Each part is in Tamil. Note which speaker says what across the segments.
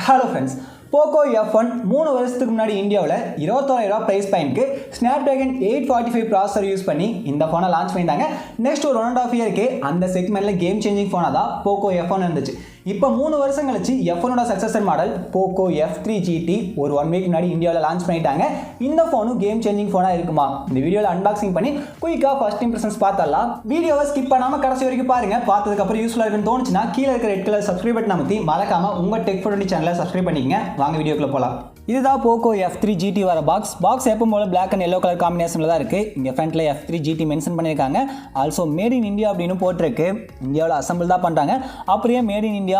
Speaker 1: ஹலோ ஃப்ரெண்ட்ஸ், POCO F1 3 வருஷத்துக்கு முன்னாடி இந்தியாவில் 21,000 ப்ரைஸ் பாயிண்ட்க்கு ஸ்னாப்ட்ராகன் 845 ப்ராசஸர் யூஸ் பண்ணி இந்த ஃபோனை லான்ச் பண்ணிட்டாங்க. நெக்ஸ்ட் ஒரு 1.5 இயருக்கு அந்த செக்மெண்ட்டில் கேம் சேஞ்சிங் ஃபோனாக தான் POCO F1 இருந்துச்சு. இப்போ 3 வருஷம் கழிச்சு F1ஓட successor model POCO F3 GT ஒரு 1 வீக் முன்னாடி இந்தியாவில் லான்ச் பண்ணிட்டாங்க. இந்த ஃபோனும் கேம் சேஞ்சிங் ஃபோனாக இருக்குமா? இந்த வீடியோவில் அன்பாக்சிங் பண்ணி குயிக்காக ஃபர்ஸ்ட் இம்ப்ரெஷன்ஸ் பார்த்தரலாம். வீடியோவை ஸ்கிப் பண்ணாமல் கடைசி வரைக்கும் பாருங்கள். பார்த்ததுக்கப்புறம் யூஸ்ஃபுல்லாக இருக்குன்னு தோணுச்சுன்னா கீழே இருக்கிற ரெட் கலர் சப்ஸ்கிரைப் பட்டன் அமைத்தி மறக்காமல் உங்கள் டெக் ஃபோன் சேனலை சப்ஸ்கிரைப் பண்ணிக்கங்க. வாங்க வீடியோக்குள்ள போகலாம். இதுதான் POCO F3 GT வர பாக்ஸ் எப்பவும் போல பிளாக் அண்ட் எல்லோ கலர் காம்பினேஷனில் தான் இருக்குது. இங்கே ஃப்ரண்ட்டில் F3 GT மென்ஷன் பண்ணியிருக்காங்க. ஆல்சோ மேட் இன் இந்தியா அப்படின்னு போட்டிருக்கு. இந்தியாவில் அசம்பிள் தான் பண்ணுறாங்க. அப்படியே மேட் இன் இந்தியா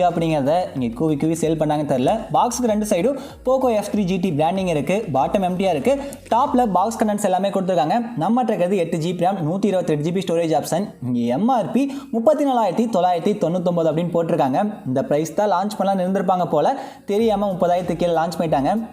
Speaker 1: அப்படிங்கிறத இங்கே கூவி சேல் பண்ணாங்க தெரியல. பாக்ஸுக்கு 2 சைடும் POCO F3 GT பிராண்டிங் இருக்குது. பாட்டம் எம்டியாக இருக்குது. டாப்பில் பாக்ஸ் கண்டென்ட்ஸ் எல்லாமே கொடுத்துருக்காங்க. நம்மகிட்ட இருக்கிறது 8 GB RAM 128 GB storage option. இங்கே MRP 34,999 அப்படின்னு போட்டிருக்காங்க. இந்த ப்ரைஸ் தான் லான்ச் பண்ணலாம் இருந்திருப்பாங்க போல். தெரியாமல் 30,000 கீழே லான்ச் பண்ணிட்டாங்க.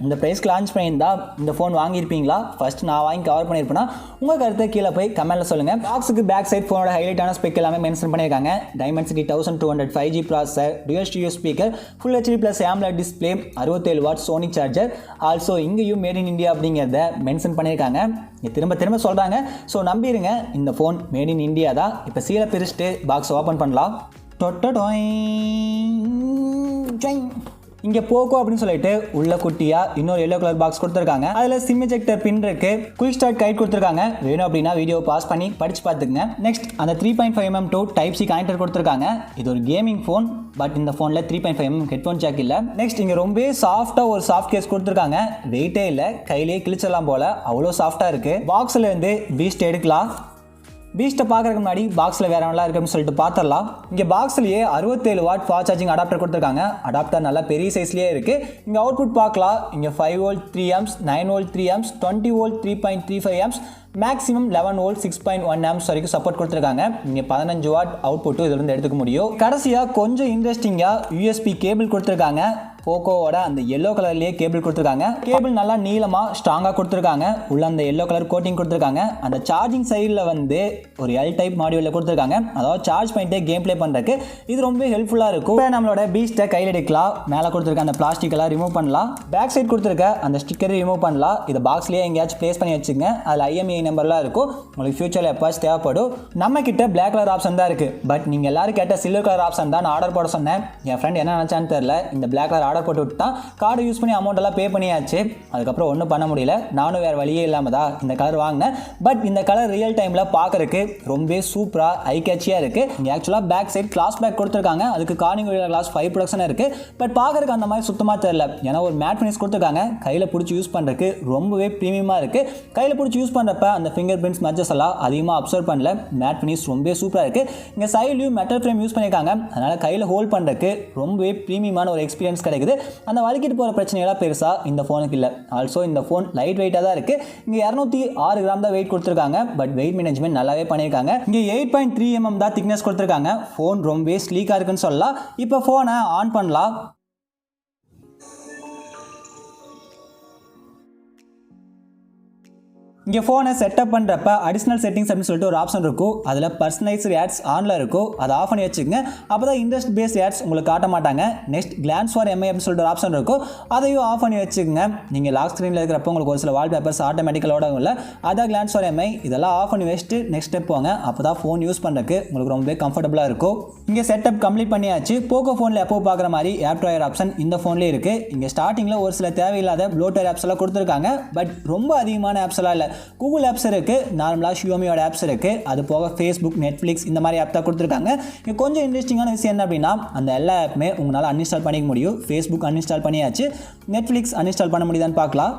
Speaker 1: இந்த பிரைஸ்க்கு லான்ச் பண்ணியிருந்தா இந்த ஃபோன் வாங்கியிருப்பீங்களா? ஃபர்ஸ்ட் நான் வாங்கி கவர் பண்ணியிருப்பேன்னா உங்கள் கருத்தை கீழே போய் கமெண்ட்டில் சொல்லுங்கள். பாக்ஸுக்கு பேக் சைட் ஃபோனோட ஹைலைட்டான ஸ்பெக் எல்லாமே மென்ஷன் பண்ணியிருக்காங்க. Dimensity 1200 5G processor, dual stereo speaker, full HD plus AMOLED display, 67 watt Sony charger. Also இங்கேயும் மேட் இன் இந்தியா அப்படிங்கிறத மென்ஷன் பண்ணியிருக்காங்க. திரும்ப சொல்கிறாங்க. ஸோ நம்பிடுங்க, இந்த ஃபோன் மேட் இன் இந்தியா தான். இப்போ சீலை பிரிச்சுட்டு பாக்ஸ் ஓப்பன் பண்ணலாம். இங்கே POCO அப்படின்னு சொல்லிட்டு உள்ள குட்டியாக இன்னொரு எல்லோ கலர் பாக்ஸ் கொடுத்துருக்காங்க. அதில் சிம் எஜெக்டர் பின் இருக்கு. குயிக் ஸ்டார்ட் கைட் கொடுத்துருக்காங்க. வேணும் அப்படின்னா வீடியோ பாஸ் பண்ணி படிச்சு பார்த்துக்குங்க. நெக்ஸ்ட் அந்த 3.5mm to Type-C கனெக்டர் கொடுத்துருக்காங்க. இது ஒரு கேமிங் ஃபோன். பட் இந்த ஃபோனில் 3.5mm ஹெட்ஃபோன் ஜாக் இல்லை. நெக்ஸ்ட் இங்கே ரொம்ப சாஃப்டாக ஒரு சாஃப்ட் கேஸ் கொடுத்துருக்காங்க. வெயிட்டே இல்லை, கையிலே கிழிச்சிடலாம் போல், அவ்வளோ சாஃப்டாக இருக்குது. பாக்ஸில் இருந்து பீஸ்ட் எடுக்கலாம். பீஸ்ட்டை பார்க்குறதுக்கு முன்னாடி பாக்ஸில் வேறு எவ்வளோ இருக்குன்னு சொல்லிட்டு பார்த்துடலாம். இங்கே பாக்ஸ்லேயே 67 வாட் ஃபாஸ்ட் சார்ஜிங் அடாப்டர் கொடுத்துருக்காங்க. அடாப்டர் நல்லா பெரிய சைஸ்லேயே இருக்குது. இங்கே அவுட்புட் பார்க்கலாம். இங்கே 5 volt 3 amps, 9 volt 3 amps, 20 volt 3.35 amps, maximum 11 volt 6.1 amps வரைக்கும் சப்போர்ட் கொடுத்துருக்காங்க. இங்கே 15 வாட் அவுட்புட்டும் இதிலிருந்து எடுத்துக்க முடியும். கடைசியாக கொஞ்சம் இன்ட்ரெஸ்டிங்காக USB கேபிள் கொடுத்துருக்காங்க. POCOவோட அந்த எல்லோ கலர்லேயே கேபிள் கொடுத்துருக்காங்க. கேபிள் நல்லா நீளமாக ஸ்ட்ராங்காக கொடுத்துருக்காங்க. உள்ள அந்த எல்லோ கலர் கோட்டிங் கொடுத்துருக்காங்க. அந்த சார்ஜிங் சைடில் வந்து ஒரு L டைப் மாடியூலில் கொடுத்துருக்காங்க. அதாவது சார்ஜ் பண்ணிட்டே கேம் ப்ளே பண்ணுறதுக்கு இது ரொம்ப ஹெல்ப்ஃபுல்லாக இருக்கும். இப்போ நம்மளோட பீஸ்ட்டை கையில் எடுக்கலாம். மேலே கொடுத்துருக்க அந்த பிளாஸ்டிக் எல்லாம் ரிமூவ் பண்ணலாம். பேக் சைட் கொடுத்துருக்க அந்த ஸ்டிக்கரை ரிமூவ் பண்ணலாம். இதை பாக்ஸ்லேயே எங்கேயாச்சும் ப்ளேஸ் பண்ணி வச்சுங்க. அதில் IMEI நம்பர்லாம் இருக்கும். உங்களுக்கு ஃபியூச்சரில் எப்போச்சு தேவைப்படும். நம்ம கிட்ட பிளாக் கலர் ஆப்ஷன் தான் இருக்குது. பட் நீங்கள் எல்லாரும் கேட்ட சில்வர் கலர் ஆப்ஷன் தான் நான் ஆர்டர் போட சொன்னேன். என் ஃப்ரெண்ட் என்ன நினச்சான்னு தெரியல. இந்த பிளாக் கலர் ஆர்டர் போட்டு விட்டு தான் கார்டு யூஸ் பண்ணி அமௌண்ட் எல்லாம் பே பண்ணியாச்சு. அதுக்கப்புறம் ஒன்றும் பண்ண முடியல. நானும் வேறு வழியே இல்லாமல் தான் இந்த கலர் வாங்கினேன். பட் இந்த கலர் ரியல் டைமில் பார்க்கறதுக்கு ரொம்ப சூப்பராக ஐ கேட்சியாக இருக்குது. இங்கே ஆக்சுவலாக பேக் சைட் கிளாஸ் பேக் கொடுத்துருக்காங்க. அதுக்கு கார்னிங் கிளாஸ் 5 ப்ரொடக்ஷன் இருக்குது. பட் பார்க்கறதுக்கு அந்த மாதிரி சுத்தமாக தெரியல. ஏன்னா ஒரு மேட் ஃபினிஷ் கொடுத்துருக்காங்க. கையில் பிடிச்சி யூஸ் பண்ணுறதுக்கு ரொம்பவே ப்ரீமியமாக இருக்குது. கையில் பிடிச்சி யூஸ் பண்ணுறப்ப அந்த ஃபிங்கர் பிரிண்ட்ஸ் மச்சஸ் எல்லாம் அதிகமாக அப்சர்வ் பண்ணல. மேட் ஃபினிஷ் ரொம்ப சூப்பராக இருக்குது. இங்கே சைட்லையும் மெட்டல் ஃப்ரேம் யூஸ் பண்ணியிருக்காங்க. அதனால் கையில் ஹோல்ட் பண்ணுறதுக்கு ரொம்பவே ப்ரீமியமான ஒரு எக்ஸ்பீரியன்ஸ் கிடைக்குது. அந்த வலிக்கிட்டு போகிற பிரச்சனையெல்லாம் பெருசாக இந்த ஃபோனுக்கு இல்லை. ஆல்சோ இந்த ஃபோன் லைட் வெயிட்டாக தான் இருக்குது. இங்கே 206 கிராம் தான் வெயிட் கொடுத்துருக்காங்க. பட் வெயிட் மேனேஜ்மெண்ட் நல்லாவே பண்ணியிருக்காங்க. இங்கே 8.3mm தான் திக்னஸ் கொடுத்துருக்காங்க. ஃபோன் ரொம்பவே ஸ்லீக்காக இருக்குன்னு சொல்லலாம். இப்போ ஃபோனை ஆன் பண்ணலாம். இங்கே ஃபோனை செட்டப் பண்ணுறப்ப அடிஷ்னல் செட்டிங்ஸ் அப்படின்னு சொல்லிட்டு ஒரு ஆப்ஷன் இருக்கும். அதில் பர்சனலைஸ்டு ஆட்ஸ் ஆனில் இருக்கும். அதை ஆஃப் பண்ணி வச்சுக்கோங்க. அப்போ தான் இன்ட்ரெஸ்ட் பேஸ்ட் ஆட்ஸ் உங்களுக்கு காட்ட மாட்டாங்க. நெக்ஸ்ட் கிளான்ஸ் ஃபார் MI அப்படின்னு சொல்லிட்டு ஒரு ஆப்ஷன் இருக்கும். அதையும் ஆஃப் பண்ணி வச்சுக்கோங்க. நீங்கள் லாக் ஸ்க்ரீனில் இருக்கிறப்போ உங்களுக்கு ஒரு சில வால்பேப்பர்ஸ் ஆட்டோமேட்டிக்கலோட இல்லை. அதான் கிளான்ஸ் ஃபார் MI. இதெல்லாம் ஆஃப் பண்ணி வச்சுட்டு நெக்ஸ்ட் ஸ்டெப் போங்க. அப்போ தான் ஃபோன் யூஸ் பண்ணுறதுக்கு உங்களுக்கு ரொம்பவே கம்ஃபர்டபுளாக இருக்கும். இங்கே செட்டப் கம்ப்ளீட் பண்ணியாச்சு. POCO ஃபோனில் எப்போ பார்க்குற மாதிரி ஆப் ட்ராயர் ஆப்ஷன் இந்த ஃபோன்லேயே இருக்குது. இங்கே ஸ்டார்டிங்கில் ஒரு சில தேவையில்லாத ப்ளோட்டர் ஆப்ஸ் எல்லாம் கொடுத்துருக்காங்க. பட் ரொம்ப அதிகமான ஆப்ஸ் எல்லாம் இல்லை. கூகுள் ஆப்ஸ் இருக்குது. நார்மலாக ஷியோமியோட ஆப்ஸ் இருக்குது. அது போக ஃபேஸ்புக், நெட்ஃப்ளிக்ஸ் இந்த மாதிரி ஆப் தான் கொடுத்துருக்காங்க. இங்கே கொஞ்சம் இன்ட்ரெஸ்டிங்கான விஷயம் என்ன அப்படின்னா அந்த எல்லா ஆப்புமே உங்களால் அன்இன்ஸ்டால் பண்ணிக்க முடியும். ஃபேஸ்புக் அன்இன்ஸ்டால் பண்ணியாச்சு. நெட்ஃப்ளிக்ஸ் அன்இன்ஸ்டால் பண்ண முடியுதான்னு பார்க்கலாம்.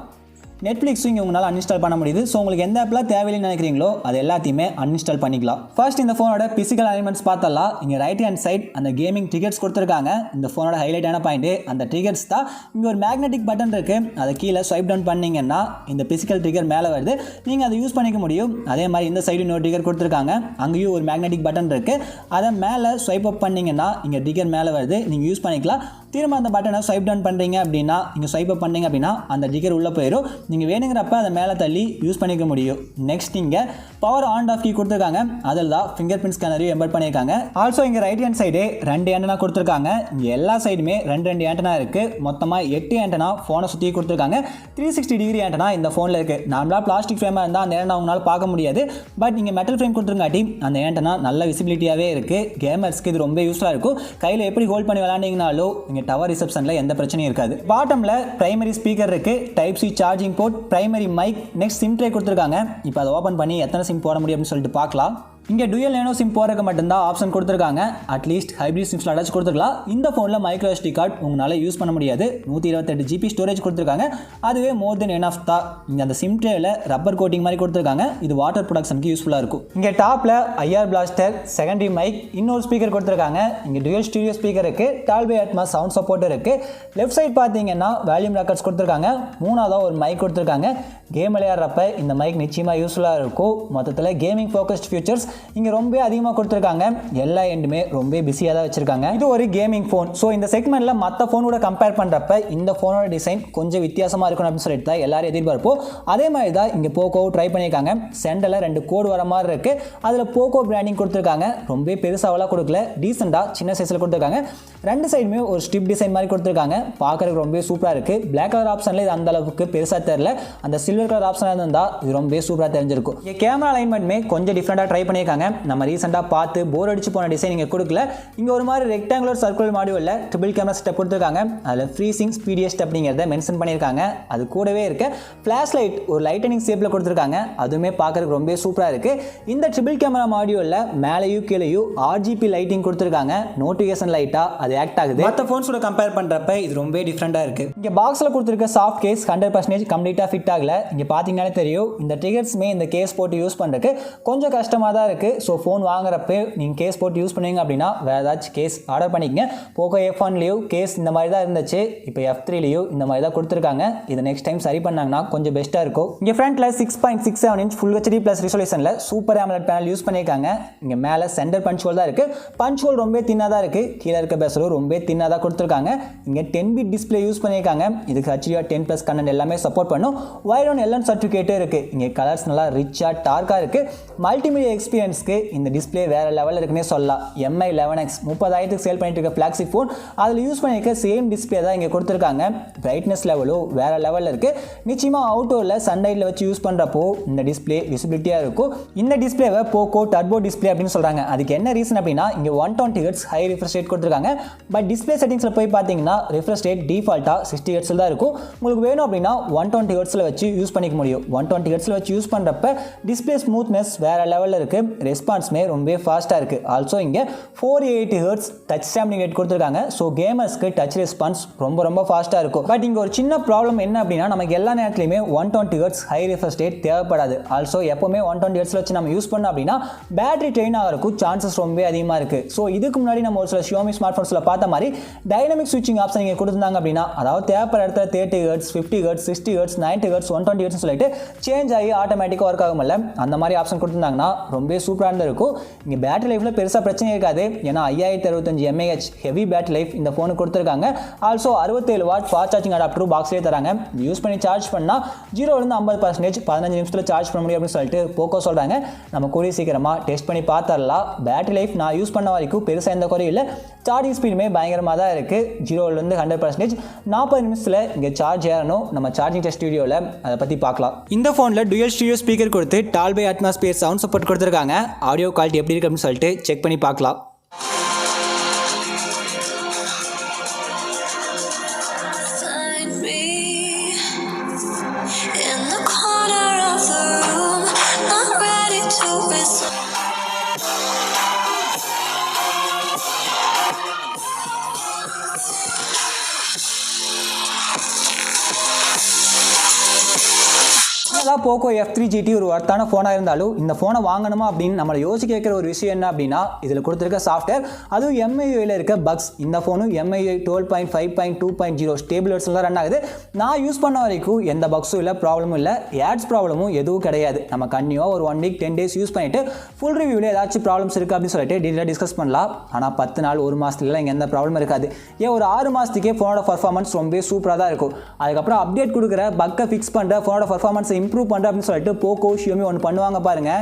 Speaker 1: நெட்ஃப்ளிக்ஸும் இங்கே உங்களால் அன்இன்ஸ்டால் பண்ண முடியுது. ஸோ உங்களுக்கு எந்த ஆப்லாம் தேவையில்லைன்னு நினைக்கிறீங்களோ அது எல்லாத்தையுமே அன்இன்ஸ்டால் பண்ணிக்கலாம். ஃபர்ஸ்ட் இந்த ஃபோனோட பிசிக்கல் அலைன்மெண்ட்ஸ் பார்த்தலாம். இங்கே ரைட் ஹேண்ட் சைட் அந்த கேமிங் டிக்கெட்ஸ் கொடுத்துருக்காங்க. இந்த ஃபோனோட ஹைலைட்டான பாயிண்ட் அந்த டிக்கெட்ஸ் தான். இங்கே ஒரு மேக்னெட்டிக் பட்டன் இருக்குது. அதை கீழே ஸ்வைப் டவுன் பண்ணிங்கன்னா இந்த பிசிக்கல் ட்ரிகர் மேலே வருது. நீங்கள் அதை யூஸ் பண்ணிக்க முடியும். அதே மாதிரி இந்த சைடு இன்னொரு டிக்கெட் கொடுத்துருக்காங்க. அங்கேயும் ஒரு மேக்னெட்டிக் பட்டன் இருக்குது. அதை மேலே ஸ்வைப் அப் பண்ணிங்கன்னா இங்கே டிக்கெட் மேலே வருது. நீங்கள் யூஸ் பண்ணிக்கலாம். திரும்ப அந்த பட்டனை ஸ்வைப் டவுன் பண்ணுறீங்க அப்படின்னா இங்கே ஸ்வைப் அப் பண்ணிங்க அப்படின்னா அந்த டிக்கெட் உள்ளே போயிடும். நீங்கள் வேணுங்கிறப்ப அதை மேலே தள்ளி யூஸ் பண்ணிக்க முடியும். நெக்ஸ்ட் இங்கே பவர் ஆன் ஆஃப் கீ கொடுத்துருக்காங்க. அதில் தான் ஃபிங்கர் பிரிண்ட் ஸ்கேனரையும் எம்பெட் பண்ணியிருக்காங்க. ஆல்சோ இங்கே ரைட் ஹேண்ட் சைடு 2 ஆண்டனா கொடுத்துருக்காங்க. இங்கே எல்லா சைடுமே 2 ஆண்டனா இருக்குது. மொத்தமாக 8 ஆண்டனா ஃபோனை சுற்றி கொடுத்துருக்காங்க. 360 டிகிரி ஆண்டனா இந்த ஃபோனில் இருக்குது. நார்மலாக பிளாஸ்டிக் ஃப்ரேமாக இருந்தால் அந்த ஆண்டனா உங்களால் பார்க்க முடியாது. பட் இங்கே மெட்டல் ஃப்ரேம் கொடுத்துருங்காட்டி அந்த ஆண்டனா நல்ல விசிபிலிட்டியாகவே இருக்குது. கேமர்ஸ்க்கு இது ரொம்ப யூஸ்ஃபுல்லாக இருக்கும். கையில் எப்படி ஹோல்ட் பண்ணி விளாண்டிங்கனாலும் இங்கே டவர் ரிசப்ஷனில் எந்த பிரச்சனையும் இருக்காது. பாட்டமில் பிரைமரி ஸ்பீக்கர் இருக்குது, type C charging port, primary mic, next sim tray கொடுத்துருக்காங்க. இப்போ அதை ஓப்பன் பண்ணி எத்தனை சிம் போட முடியும் அப்படின்னு சொல்லிட்டு பார்க்கலாம். இங்கே டூயல் நேனோ சிம் போகிறதுக்கு மட்டும்தான் ஆப்ஷன் கொடுத்துருக்காங்க. அட்லீஸ்ட் ஹைப்ரிட் சிம்ஸில் அட்டாச் கொடுத்துருக்கலாம். இந்த ஃபோனில் மைக்ரோ SD கார்டு உங்களால் யூஸ் பண்ண முடியாது. 128 GB ஸ்டோரேஜ் கொடுத்துருக்காங்க. அதுவே மோர் தென் எனஃப் தான். இங்கே அந்த சிம் ட்ரேயில் ரப்பர் கோட்டிங் மாதிரி கொடுத்துருக்காங்க. இது வாட்டர் ப்ரொடக்ஷனுக்கு யூஸ்ஃபுல்லாக இருக்கும். இங்கே டாப்பில் IR பிளாஸ்டர், செகண்டரி மைக், இன்னொரு ஸ்பீக்கர் கொடுத்துருக்காங்க. இங்கே டூயல் ஸ்டீரியோ ஸ்பீக்கர் இருக்குது. டால்பே அட்மாஸ் சவுண்ட் சப்போர்ட் இருக்குது. லெஃப்ட் சைட் பார்த்தீங்கன்னா வால்யூம் ரெக்கார்ட்ஸ் கொடுத்துருக்காங்க. 3ஆவதாக ஒரு மைக் கொடுத்துருக்காங்க. கேம் விளையாடுறப்ப இந்த மைக் நிச்சயமாக யூஸ்ஃபுல்லாக இருக்கும். மொத்தத்தில் கேமிங் ஃபோக்கஸ்ட் ஃபியூச்சர்ஸ் இங்கே ரொம்ப அதிகமாக கொடுத்துருக்காங்க. எல்லா எண்டுமே ரொம்ப பிஸியாக தான் வச்சுருக்காங்க. இது ஒரு கேமிங் ஃபோன். ஸோ இந்த செக்மெண்ட்டில் மற்ற ஃபோனோட கம்பேர் பண்ணுறப்ப இந்த ஃபோனோட டிசைன் கொஞ்சம் வித்தியாசமாக இருக்கணும் அப்படின்னு சொல்லிட்டு தான் எல்லாரும் எதிர்பார்ப்போம். அதே மாதிரி தான் இங்கே போக்கோ ட்ரை பண்ணியிருக்காங்க. சென்டரில் 2 கோடு வர மாதிரி இருக்குது. அதில் போக்கோ பிராண்டிங் கொடுத்துருக்காங்க. ரொம்ப பெருசாவெல்லாம் கொடுக்கல, டீசெண்டாக சின்ன சைஸில் கொடுத்துருக்காங்க. 2 சைடுமே ஒரு ஸ்ட்ரிப் டிசைன் மாதிரி கொடுத்துருக்காங்க. பார்க்குறதுக்கு ரொம்ப சூப்பராக இருக்குது. பிளாக் கலர் ஆப்ஷனில் இது அந்த அளவுக்கு பெருசாக தெரியல. அந்த சில்வர் கலர் ஆப்ஷனாக இருந்தால் இது ரொம்ப சூப்பராக தெரிஞ்சிருக்கும். இங்கே கேமரா அலைன்மெண்ட்மே கொஞ்சம் டிஃப்ரெண்ட்டாக ட்ரை பண்ணியிருக்காங்க. நம்ம ரீசெண்டாக பார்த்து போர் அடிச்சு போன டிசைன் இங்கே கொடுக்கல. இங்கே ஒரு மாதிரி ரெக்டாங்குலர் சர்க்குலர் மாடியூலில் ட்ரிபிள் கேமரா செட்டப் கொடுத்துருக்காங்க. அதில் ஃப்ரீசிங் ஸ்பீடியஸ்ட் அப்படிங்கிறத மென்ஷன் பண்ணியிருக்காங்க. அது கூடவே இருக்க ஃப்ளாஷ் லைட் ஒரு லைட்டனிங் ஷேப்பில் கொடுத்துருக்காங்க. அதுவுமே பார்க்கறதுக்கு ரொம்ப சூப்பராக இருக்குது. இந்த ட்ரிபிள் கேமரா மாடியூலில் மேலேயும் கீழேயும் RGB லைட்டிங் கொடுத்துருக்காங்க. நோட்டிஃபிகேஷன் லைட்டாக அது ஆக்ட் ஆகுது. மற்ற ஃபோன்ஸோட கம்பேர் பண்ணுறப்ப இது ரொம்ப டிஃப்ரெண்ட்டாக இருக்குது. இங்கே பாக்ஸில் கொடுத்துருக்க சாஃப்ட் கேஸ் 100% கம்ப்ளீட்டாக ஃபிட் ஆகல. இங்கே பார்த்தீங்கன்னாலே தெரியும் இந்த ட்ரிகர்ஸ்மே இந்த கேஸ் போட்டு யூஸ் பண்ணுறதுக்கு கொஞ்சம் கஷ்டமாக தான் இருக்குது. ஸோ ஃபோன் வாங்குறப்ப நீங்கள் கேஸ் போட்டு யூஸ் பண்ணுவீங்க அப்படின்னா வேறு ஏதாச்சும் கேஸ் ஆர்டர் பண்ணிக்கங்க. போக்கோ F1லேயும் கேஸ் இந்த மாதிரி தான் இருந்துச்சு. இப்போ F3லேயும் இந்த மாதிரி தான் கொடுத்துருக்காங்க. இது நெக்ஸ்ட் டைம் சரி பண்ணாங்கன்னா கொஞ்சம் பெஸ்ட்டாக இருக்கும். இங்கே ஃப்ரண்ட்டில் 6.67 இன்ச் ஃபுல் HD ப்ளஸ் ரிசொல்யூஷனில் சூப்பர் AMOLED பேனல் யூஸ் பண்ணியிருக்காங்க. இங்கே மேலே சென்டர் பஞ்ச் ஹோல் தான் இருக்குது. பஞ்ச் ஹோல் ரொம்ப தின்னாக தான் இருக்குது. கீழே இருக்க பேசலும் ரொம்ப தின்னாக தான் கொடுத்துருக்காங்க. இங்கே 10 பிட் டிஸ்பிளே யூஸ் பண்ணியிருக்காங்க. இதுக்கு HDR10+ கண்டென்ட் எல்லாமே சப்போர்ட் பண்ணும். வைட் ஒன் LN சர்டிஃபிகேட்டும் இருக்குது. இங்கே கலர்ஸ் நல்லா ரிச்சாக டார்க்காக இருக்குது. மல்டிமீடியா எக்ஸ்பீரியன்ஸ்க்கு இந்த டிஸ்பிளே வேறு லெவலில் இருக்குன்னே சொல்லலாம். MI 11X 30,000 சேல் பண்ணிட்டு இருக்க ஃப்ளாக்ஷிப் ஃபோன் அதில் யூஸ் பண்ணியிருக்க சேம் டிஸ்பிளே தான் இங்கே கொடுத்துருக்காங்க. பிரைட்னஸ் லெவலும் வேறு லெவலில் இருக்குது. நிச்சயமாக அவுட்டோரில் சன்லைட்டில் வச்சு யூஸ் பண்ணுறப்போ இந்த டிஸ்பிளே விசிபிலிட்டியாக இருக்கும். இந்த டிஸ்பிளேவை போக்கோ டர்போ டிஸ்பிளே அப்படின்னு சொல்கிறாங்க. அதுக்கு என்ன ரீசன் அப்படின்னா இங்கே 120 Hz ஹை ரிஃப்ரெஷ் ரேட் கொடுத்துருக்காங்க. பட் டிஸ்பிளே செட்டிங்ஸில் போய் பார்த்தீங்கன்னா ரிஃப்ரெஷ் ரேட் டிஃபால்ட்டாக 60 Hz தான் இருக்கும். உங்களுக்கு வேணும் அப்படின்னா 120 Hz வச்சு யூஸ் பண்ணிக்க முடியும். 120 Hz வச்சு யூஸ் பண்ணுறப்ப டிஸ்பிளே ஸ்மூத்னஸ் வேறு லெவலில் இருக்குது. ரெஸ்பான்ஸுமே ரொம்ப ஃபாஸ்ட்டாக இருக்குது. ஆல்சோ இங்கே 480 Hz டச் சாம்பிளிங் ரேட் கொடுத்துருக்காங்க. ஸோ கேமர்ஸ்க்கு டச் ரெஸ்பான்ஸ் ரொம்ப ஃபாஸ்ட்டாக இருக்கும். பட் இங்கே ஒரு சின்ன ப்ராப்ளம் என்ன அப்படின்னா நமக்கு எல்லா நேரத்துலையுமே 120 Hz ஹை ரிஃப்ரெஷ் ரேட் தேவைப்படாது. ஆல்சோ எப்போவுமே 120 Hz வச்சு நம்ம யூஸ் பண்ணோம் அப்படின்னா பேட்டரி ட்ரெயின் ஆகிறதுக்கு சான்சஸ் ரொம்ப அதிகமாக இருக்குது. ஸோ இதுக்கு முன்னாடி நம்ம ஒரு சில Xiaomi ஸ்மார்ட் ஃபோன்ஸில் பார்த்த மாதிரி டைனமிக் ஸ்விட்சிங் ஆப்ஷன் இங்கே கொடுத்துருந்தாங்க அப்படின்னா அதாவது தேவைப்படுற இடத்துல 30 Hz 50 Hz 60 Hz 90 Hz 120 Hz சொல்லிட்டு சேஞ்ச் ஆகி ஆட்டோமேட்டிக்காக ஒர்க் ஆகும்ல, அந்த மாதிரி ஆப்ஷன் கொடுத்துருந்தாங்கன்னா ரொம்ப சூப்பராக இருந்திருக்கும். இங்கே பேட்டரி லைஃப்பில் பெருசாக பிரச்சனை இருக்காது. ஏன்னா 5065 mAh ஹெவி பேட்டரி லைஃப் இந்த ஃபோனுக்கு கொடுத்துருக்காங்க. ஆல்சோ 67 வாட் ஃபாஸ்ட் சார்ஜிங் அடாப்டரும் பாக்ஸ்லேயே தராங்க. யூஸ் பண்ணி சார்ஜ் பண்ணால் 0லேருந்து 50% 15 நிமிஷத்தில் சார்ஜ் பண்ண முடியும் அப்படின்னு சொல்லிட்டு போக்கோ சொல்கிறாங்க. நம்ம கூடிய சீக்கிரமாக டெஸ்ட் பண்ணி பார்த்தரலாம். பேட்டரி லைஃப் நான் யூஸ் பண்ண வரைக்கும் பெருசாக எந்த குறையும் இல்லை. சார்ஜிங் ஸ்பீடுமே பயங்கரமாக தான் இருக்குது. 0லேருந்து 100% 40 நிமிஷத்தில் இங்கே சார்ஜ் ஏறணும். நம்ம சார்ஜிங் டெஸ்ட் வீடியோவில் அதை பற்றி பார்க்கலாம். இந்த ஃபோனில் டுயல் ஸ்டீரியோ ஸ்பீக்கர் கொடுத்து டால்பே அட்மாஸ்பியர் சவுண்ட் சப்போர்ட் கொடுத்துருக்காங்க. ஆடியோ குவாலிட்டி எப்படி இருக்கு அப்படின்னு சொல்லிட்டு செக் பண்ணி பார்க்கலாம். போக்கோ F3 GT ஒரு வர்த்தான ஃபோனாக இருந்தாலும் இந்த ஃபோனை வாங்கணுமா அப்படின்னு நம்மளை யோசிக்க வைக்கிற ஒரு விஷயம் என்ன அப்படின்னா இதில் கொடுத்துருக்க சாஃப்ட்வேர், அதுவும் MIUIயில் இருக்க பக்ஸ். இந்த ஃபோனும் MIUI 12.5.2.0 ஸ்டேபிள் வெர்ஷனில் ரன் ஆகுது. நான் யூஸ் பண்ண வரைக்கும் எந்த பக்ஸும் இல்லை, ப்ராப்ளமும் இல்லை, ஆட்ஸ் ப்ராப்ளமும் எதுவும் கிடையாது. நம்ம கண்டினியூவாக ஒரு 1 வீக் 10 டேஸ் யூஸ் பண்ணிட்டு ஃபுல் ரிவ்யூவில் ஏதாச்சும் ப்ராப்ளம்ஸ் இருக்குது அப்படின்னு சொல்லிட்டு டீட்டெயிலாக டிஸ்கஸ் பண்ணலாம். ஆனால் 10 நாள் 1 மாதத்துலாம் இங்கே எந்த ப்ராப்ளம் இருக்காது. ஏன் ஒரு 6 மாதத்துக்கே ஃபோனோட பர்ஃபார்மன்ஸ் ரொம்ப சூப்பராக தான் இருக்கும். அதுக்கப்புறம் அப்டேட் கொடுக்குற பக்கை ஃபிக்ஸ் பண்ணுற ஃபோனோட பர்ஃபார்மன்ஸை இம்ப்ரூவ் பண்ணுற அப்படின்னு சொல்லிட்டு போக்கோ Xiaomi ஒன்று பண்ணுவாங்க பாருங்க.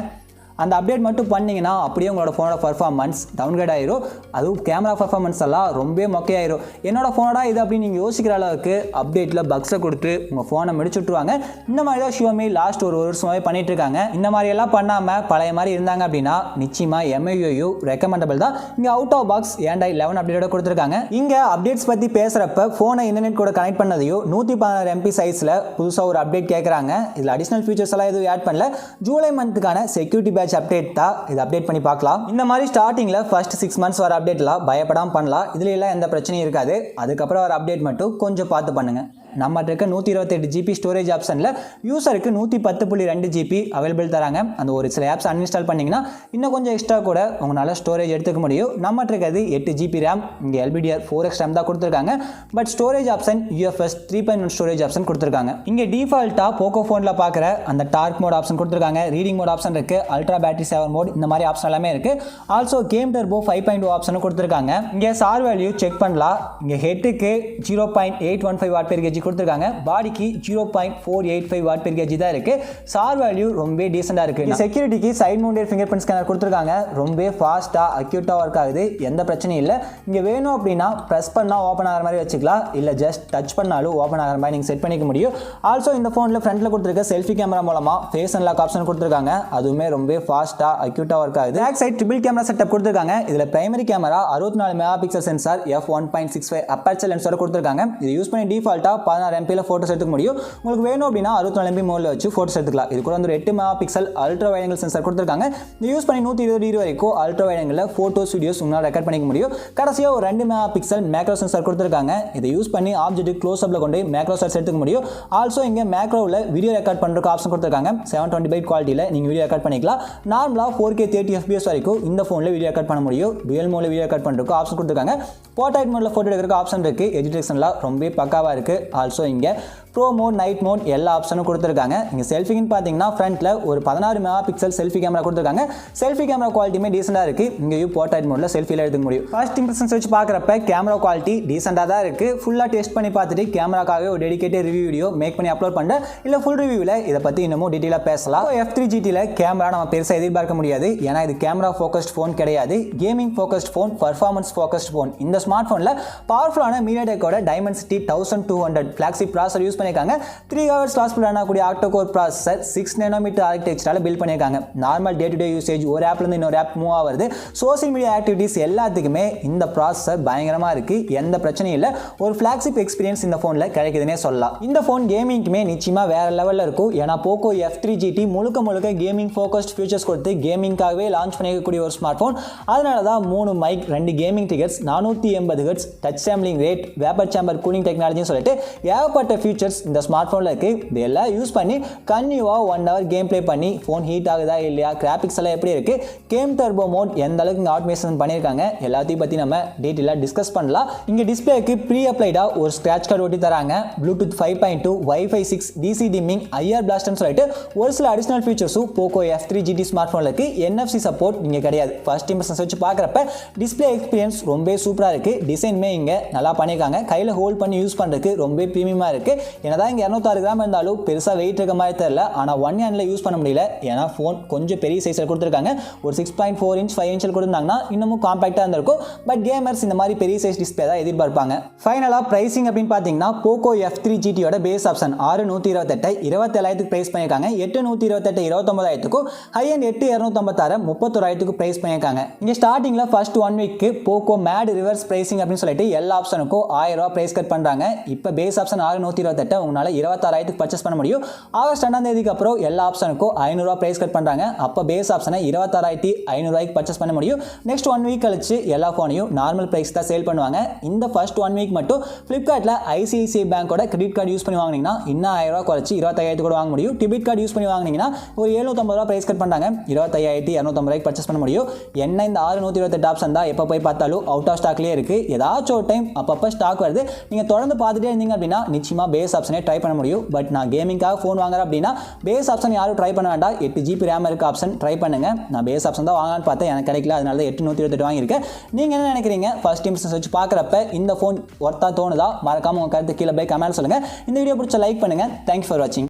Speaker 1: அந்த அப்டேட் மட்டும் பண்ணிங்கன்னா அப்படியே உங்களோட ஃபோனோட பர்ஃபார்மன்ஸ் டவுன்கிரேட் ஆயிரும். அதுவும் கேமரா பர்ஃபார்மன்ஸ் எல்லாம் ரொம்ப மொக்கையாயிரும். என்னோட ஃபோனோட இது அப்படின்னு நீங்கள் யோசிக்கிற அளவுக்கு அப்டேட்டில் பக்ஸை கொடுத்து உங்கள் ஃபோனை முடிச்சு விட்ருவாங்க. இந்த மாதிரி தான் ஷியோமி லாஸ்ட் ஒரு வருஷமாகவே பண்ணிட்டு இருக்காங்க. இந்த மாதிரி எல்லாம் பண்ணாமல் பழைய மாதிரி இருந்தாங்க அப்படின்னா நிச்சயமாக MIUI ரெக்கமெண்டபிள் தான். இங்கே அவுட் ஆஃப் பாக்ஸ் Android 11 அப்டேட்டோட கொடுத்துருக்காங்க. இங்கே அப்டேட்ஸ் பற்றி பேசுகிறப்ப ஃபோனை இன்டர்நெட் கூட கனெக்ட் பண்ணதையோ 116 MB சைஸில் புதுசாக ஒரு அப்டேட் கேட்குறாங்க. இதில் அடிஷனல் ஃபீச்சர்ஸ் எல்லாம் எதுவும் ஆட் பண்ணல. ஜூலை மந்த்துக்கான செக்யூரிட்டி பேட்ச் அப்டேட் தான். இது அப்டேட் பண்ணி பார்க்கலாம். இந்த மாதிரி ஸ்டார்டிங்கில் ஃபர்ஸ்ட் 6 months வர அப்டேட்லாம் பயப்படாமல் பண்ணலாம். இதுல எல்லாம் எந்த பிரச்சனையும் இருக்காது. அதுக்கப்புறம் வர அப்டேட் மட்டும் கொஞ்சம் பார்த்து பண்ணுங்க. நம்ம இருக்க 128 GB ஸ்டோரேஜ் ஆப்ஷனில் யூசருக்கு 110.2 GB அவைலபிள் தராங்க. அந்த ஒரு சில ஆப்ஸ் அன்இன்ஸ்டால் பண்ணிங்கன்னா இன்னும் கொஞ்சம் எக்ஸ்ட்ரா கூட உங்களால் ஸ்டோரேஜ் எடுத்துக்க முடியும். நம்ம இருக்கிறது 8 GB RAM, இங்கே LPDDR4X RAM தான் கொடுத்துருக்காங்க. But storage option UFS 3.1 storage option கொடுத்துருக்காங்க. இங்கே டிஃபால்ட்டாக போக்கோ ஃபோனில் பார்க்குற அந்த டார்க் மோட் ஆப்ஷன் கொடுத்துருக்காங்க. ரீடிங் மோட் ஆப்ஷன் இருக்குது. அல்ட்ரா பேட்டரி சேவர் மோட், இந்த மாதிரி ஆப்ஷன் எல்லாமே இருக்குது. ஆல்சோ கேம் டர்போ 5.0 ஆப்ஷனும் கொடுத்துருக்காங்க. இங்கே சார் வேல்யூ செக் பண்ணலாம். இங்கே ஹெட்டுக்கு 0.815 வாட் பெர் கேஜி கொடுத்துருக்காங்க. பாடிக்கு 0.485 வாட் பெர் கேஜி தான் இருக்கு. சார் வேல்யூ ரொம்ப டீசெண்டா இருக்கு. செக்யூரிட்டிக்கு side mounted fingerprint scanner கொடுத்துருக்காங்க. ரொம்ப ஃபாஸ்டா அக்யூட்டா ஒர்க் ஆகுது. எந்த பிரச்சனையும் இல்லை. இங்க வேணும் அப்படின்னா பிரஸ் பண்ணா ஓப்பன் ஆகிற மாதிரி வச்சுக்கலாம். இல்ல ஜஸ்ட் டச் பண்ணாலும் ஓப்பன் ஆகிற மாதிரி நீங்க செட் பண்ணிக்க முடியும். ஆல்சோ இந்த போன்ல ஃப்ரண்ட்ல கொடுத்துருக்க செல்ஃபி கேமரா மூலமா ஃபேஸ் அன்லாக் ஆப்ஷன் கொடுத்துருக்காங்க. அதுவுமே ரொம்ப ஃபாஸ்டா அக்யூட்டா ஒர்க் ஆகுது. Back side triple camera setup கொடுத்துருக்காங்க. இதுல primary camera 64 megapixel sensor f1.65 aperture லென்ஸோட கொடுத்துருக்காங்க. இது யூஸ் பண்ணி டிஃபால்ட்டா 16 MP போட்டோஸ் எடுத்துக்க முடியும். உங்களுக்கு வேணும் அப்படின்னா 64 MB மோட்ல வச்சு போட்டோஸ் எடுத்துக்கலாம். இது கூட வந்து 8 megapixel ultra wide angle sensor கொடுத்துருக்காங்க. இது யூஸ் பண்ணி 120 டிகிரி வரைக்கும் ultra wide angle photos videos உங்களால் ரெக்கார்ட் பண்ணிக்க முடியும். கடைசியா ஒரு 2 மெகாபிக்சல் மேக்ரோ சென்சார் கொடுத்துருக்காங்க. இதை யூஸ் பண்ணி ஆப்ஜெக்ட் க்ளோஸ் அப்ல கொண்டு மேக்ரோ ஷாட்ஸ் எடுத்துக்க முடியும். ஆல்சோ இங்க மேக்ரோவில் வீடியோ ரெக்கார்ட் பண்றதுக்கு ஆப்ஷன் கொடுத்துருக்காங்க. 720 குவாலிட்டியில் நீங்க வீடியோ ரெக்கார்ட் பண்ணிக்கலாம். நார்மலா 4K 30 FPS வரைக்கும் இந்த போன்ல வீடியோ ரெக்கார்ட் பண்ண முடியும். டுயல் மோட்ல வீடியோ ரெக்கார்ட் பண்றதுக்கு ஆப்ஷன் கொடுத்துருக்காங்க. போர்ட்ரைட் மோட்ல போட்டோ எடுக்கிறதுக்கு ஆப்ஷன் இருக்கு. எடிட்டேஷன்லாம் ரொம்ப பக்காவா இருக்கு. ஆல்சோ இங்க ப்ரோ மோட், நைட் மோட் எல்லா ஆப்ஷனும் கொடுத்துருக்காங்க. இங்கே செல்ஃபின்னு பார்த்தீங்கன்னா ஃப்ரண்ட்டில் ஒரு 16 மெகாபிக்சல் செல்ஃபி கேமரா கொடுத்துருக்காங்க. செல்ஃபி கேமரா குவாலிட்டியுமே டீசெண்டாக இருக்குது. இங்கேயும் போர்ட்ரைட் மோடில் செல்ஃபியில் எடுத்துக்க முடியும். ஃபர்ஸ்ட் இம்ப்ரெஷன்ஸ் வச்சு பார்க்குறப்ப கேமரா குவாலிட்டி டீசெண்டாக தான் இருக்குது. ஃபுல்லாக டெஸ்ட் பண்ணி பார்த்துட்டு கேமராக்காகவே ஒரு டெடிகேட்டட் ரிவ்யூ வீடியோ மேக் பண்ணி அப்லோட் பண்ணுறேன். இல்லை ஃபுல் ரிவ்யூவில் இதை பற்றி இன்னமும் டீட்டெயிலாக பேசலாம். F3 GTயில் கேமரா நம்ம பெருசாக எதிர்பார்க்க முடியாது. ஏன்னா இது கேமரா ஃபோக்கஸ்ட் ஃபோன் கிடையாது. Gaming focused phone, performance focused phone. இந்த ஸ்மார்ட் ஃபோனில் பவர்ஃபுல்லான மீடியாடெக்கோட டைமென்சிட்டி 1200 ஃபிளாக்ஷிப் ப்ராசஸர் யூஸ் பண்ணியிருக்காங்க. 3 GHz கிளாஸ் ரன் ஆகக்கூடிய ஆக்டோகோர் ப்ராசஸர் 6 nm ஆர்கிடெக்சரால பில்ட் பண்ணியிருக்காங்க. Normal day to day usage ஒரு ஆப்ல இருந்து இன்னொரு ஆப் மூவ் ஆகுது. சோசியல் மீடியா ஆக்டிவிட்டிஸ் எல்லாத்துக்குமே இந்த ப்ராசஸர் பயங்கரமா இருக்கு. எந்த பிரச்சனையும் இல்லை. ஒரு ஃபிளாக்ஷிப் எக்ஸ்பீரியன்ஸ் இந்த போன்ல கிடைக்குதுன்னே சொல்லலாம். இந்த போன் கேமிங்க்குமே நிச்சயமா வேற லெவல்ல இருக்கும். ஏன்னா போக்கோ F3 GT முழுக்க கேமிங் ஃபோக்கஸ்ட் ஃபீச்சர்ஸ் கொடுத்து கேமிங்காகவே லான்ச் பண்ணிக்கக்கூடிய ஒரு ஸ்மார்ட் போன். அதனால தான் 3 mic, 2 gaming triggers, 480 Hz touch sampling rate, vapour chamber cooling டெக்னாலஜின்னு சொல்லிட்டு ஏகப்பட்ட ஃபீச்சர்ஸ் இந்த ஸ்மார்ட் போன்ல இருக்கு. இதெல்லாம் யூஸ் பண்ணி கன்னியூவா 1 hour கேம் பிளே பண்ணி போன் ஹீட் ஆகுதா இல்லையா, கிராபிக்ஸ் எல்லாம் எப்படி இருக்கு, கேம் டர்போ மோட் எந்த அளவுக்கு ஆட்டோமேஷன் பண்ணியிருக்காங்க, எல்லாத்தையும் பத்தி நம்ம டீட்டெயிலாக டிஸ்கஸ் பண்ணலாம். இங்க டிஸ்பிளேக்கு ப்ரீ அப்ளைடா ஒரு ஸ்கிராட்ச் கார்டு ஒட்டி தராங்க. Bluetooth 5.2, Wi-Fi 6, DC dimming, IR blastன்னு சொல்லிட்டு ஒரு சில அடிஷனல் ஃபீச்சர்ஸும் போக்கோ F3 GT ஸ்மார்ட் போன்ல இருக்கு. NFC சப்போர்ட் இங்க கிடையாது. ஃபர்ஸ்ட் இம்ப்ரெஷன்ஸ் வச்சு பார்க்குறப்ப டிஸ்பிளே எக்ஸ்பீரியன்ஸ் ரொம்ப சூப்பரா இருக்கு. டிசைனுமே இங்க நல்லா பண்ணியிருக்காங்க. கையில ஹோல்ட் பண்ணி யூஸ் பண்றதுக்கு ரொம்ப பிரீமியமா இருக்கு. என்னதான் இங்க 206 கிராம் இருந்தாலும் பெருசா வெயிட் இருக்க மாதிரி தெரியல. ஆனா 1 ஹேண்ட்ல யூஸ் பண்ண முடியல. ஏன்னா போன் கொஞ்சம் பெரிய சைஸ்ல கொடுத்துருக்காங்க. ஒரு 6.4 inch 5 inch கொடுத்தாங்கன்னா இன்னமும் காம்பாக்டா இருந்திருக்கும். பட் கேமர்ஸ் இந்த மாதிரி பெரிய சைஸ் டிஸ்பிளே தான் எதிர்பார்ப்பாங்க. ஃபைனலா பிரைசிங் அப்படின்னு பாத்தீங்கன்னா போக்கோ F3 GTயோட பேஸ் ஆப்ஷன் 6,128 27,000 பிரைஸ் பண்ணிருக்காங்க. 8,128 29,000க்கும், ஹை அண்ட் 8,256 31,000க்கு பிரைஸ் பண்ணிருக்காங்க. இங்க ஸ்டார்டிங்ல first 1 week Poco made reverse pricing அப்படின்னு சொல்லிட்டு எல்லா ஆப்ஷனுக்கும் 1000 ரூபாய் பிரைஸ் கட் பண்றாங்க. இப்ப பேஸ் ஆப்ஷன் 6,128 உங்களால 26,000க்கு பர்ச்சேஸ் பண்ண முடியும். ஆகஸ்ட் 2ஆம் தேதிக்கு அப்புறம் எல்லா ஆப்ஷனுக்கும் 500 ரூபாய் பிரைஸ் கட் பண்றாங்க. அப்ப பேஸ் ஆப்ஷனை 26,500 ரூபாய்க்கு பர்ச்சேஸ் பண்ண முடியும். நெக்ஸ்ட் 1 வீக் கழிச்சு எல்லா போனையும் நார்மல் பிரைஸ் தான் சேல் பண்ணுவாங்க. இந்த ஃபர்ஸ்ட் 1 வீக் மட்டும் Flipkartல ICICI பேங்கோட கிரெடிட் கார்டு யூஸ் பண்ணி வாங்குனீங்கன்னா இன்னும் 1000 ரூபாய் குறைச்சு 25,000 கூட வாங்க முடியும். டெபிட் கார்டு யூஸ் பண்ணி வாங்குனீங்கன்னா ஒரு 750 ரூபாய் பிரைஸ் கட் பண்றாங்க. 25,250 ரூபாய்க்கு பர்ச்சேஸ் பண்ண முடியும். என்ன இந்த 6,128 ஆப்ஷன் தான் எப்ப போய் பார்த்தாலும் அவுட் ஆஃப் ஸ்டாக்லயே இருக்கு. ஏதாச்சும் ஒரு டைம் அப்பப்ப ஸ்டாக் வருது. நீங்க தொடர்ந்து பார்த்துட்டே இருந்தீங்க அப்படின்னா நிச்சயமா பேஸ் ஆப்ஷனே ட்ரை பண்ண முடியும். பட் நான் கேமிங்காக ஃபோன் வாங்குறேன் அப்படின்னா பேஸ் ஆப்ஷன் யாரும் ட்ரை பண்ண வேண்டாம். 8 GB RAM இருக்க ஆப்ஷன் ட்ரை பண்ணுங்க. நான் பேஸ் ஆப்ஷன் தான் வாங்கலாம்னு பார்த்தேன், எனக்கு கிடைக்கல. அதனால தான் 8,128 வாங்கியிருக்கேன். நீங்க என்ன நினைக்கிறீங்க? ஃபர்ஸ்ட் இம்ப்ரெஷன்ஸ் வச்சு பார்க்குறப்ப இந்த ஃபோன் ஒர்த்தா தோணுதா? மறக்காம உங்க கருத்து கீழே போய் கமெண்ட் சொல்லுங்க. இந்த வீடியோ பிடிச்ச லைக் பண்ணுங்க. தேங்க்ஸ் ஃபார் வாட்சிங்.